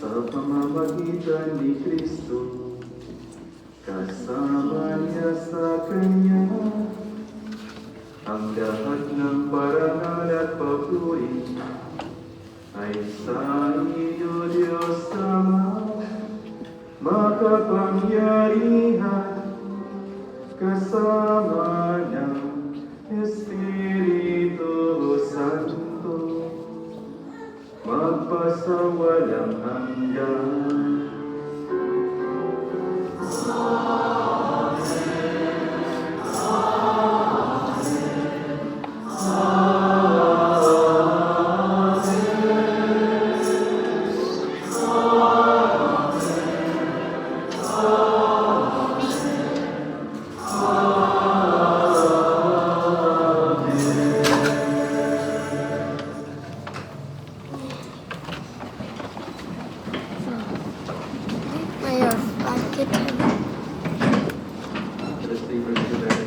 sa pamamagitan ni Kristo, kasama niya sa Kanya, ang lahat ng parangal at papuri ay sa iyo, Diyos Ama, makapangyarihan, kasama ng Espiritu Santo, magpasawalang hanggan. Mayor, bakit? Let's take for today.